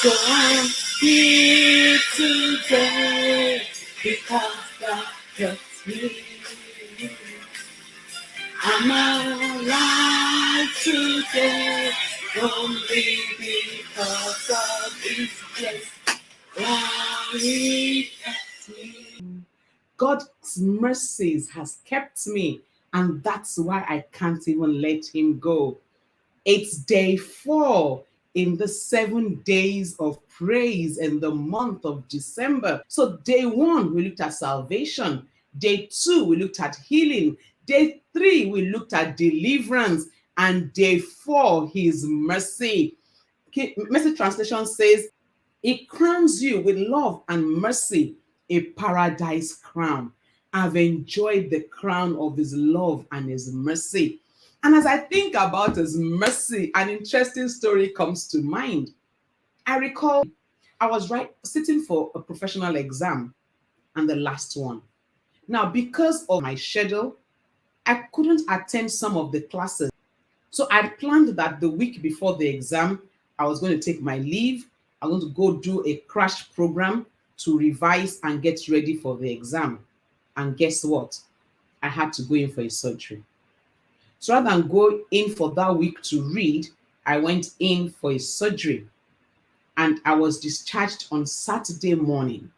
So I'm here today because God helps me. I'm alive today only because of His grace. Why He kept me. God's mercies has kept me, and that's why I can't even let Him go. It's day 4 in the 7 days of praise in the month of December. So, day 1, we looked at salvation. Day 2, we looked at healing. Day 3, we looked at deliverance. And day 4, His mercy. Message translation says, He crowns you with love and mercy, a paradise crown. I've enjoyed the crown of His love and His mercy. And as I think about His mercy, an interesting story comes to mind. I recall I was sitting for a professional exam, and the last one. Now, because of my schedule, I couldn't attend some of the classes. So I planned that the week before the exam, I was going to take my leave. I was going to go do a crash program to revise and get ready for the exam. And guess what? I had to go in for a surgery. So rather than go in for that week to read, I went in for a surgery. And I was discharged on Saturday morning.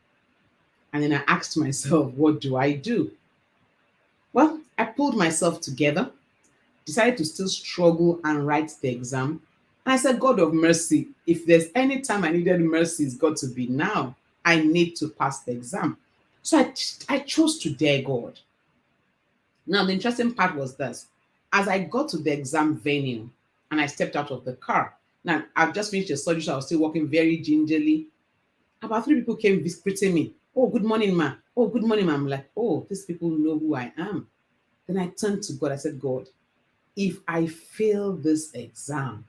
And then I asked myself, what do I do? Well, I pulled myself together, decided to still struggle and write the exam. And I said, God of mercy, if there's any time I needed mercy, it's got to be now. I need to pass the exam. So I chose to dare God. Now, the interesting part was this. As I got to the exam venue and I stepped out of the car, now I've just finished the surgery, so I was still walking very gingerly. About 3 people came visiting me. Oh, good morning, ma. Oh, good morning, ma. I'm like, oh, these people know who I am. Then I turned to God. I said, God, if I fail this exam,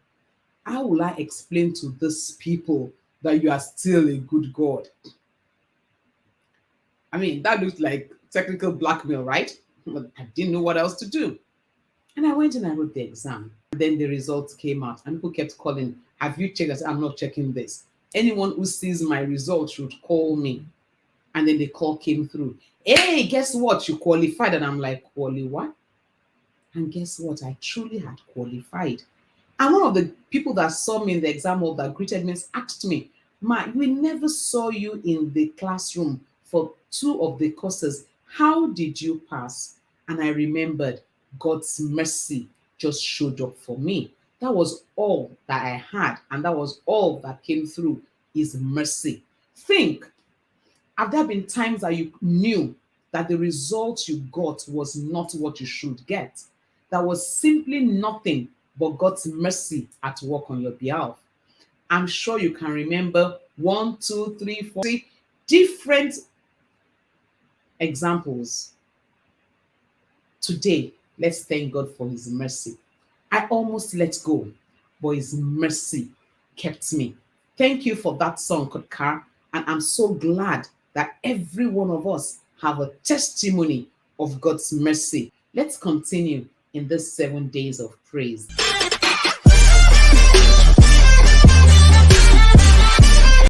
how will I explain to these people that you are still a good God? I mean, that looked like technical blackmail, right? But I didn't know what else to do. And I went and I wrote the exam. And then the results came out, and people kept calling, have you checked? I said, I'm not checking this. Anyone who sees my results should call me. And then the call came through. Hey, guess what? You qualified. And I'm like, what? And guess what? I truly had qualified. And one of the people that saw me in the exam hall that greeted me asked me, Ma, we never saw you in the classroom for 2 of the courses. How did you pass? And I remembered God's mercy just showed up for me. That was all that I had, and that was all that came through His mercy. Think, have there been times that you knew that the result you got was not what you should get? That was simply nothing but God's mercy at work on your behalf. I'm sure you can remember 1, 2, 3, 4 different examples. Today, let's thank God for His mercy. I almost let go, but His mercy kept me. Thank you for that song, Kotkar, and I'm so glad that every one of us have a testimony of God's mercy. Let's continue in this 7 days of praise.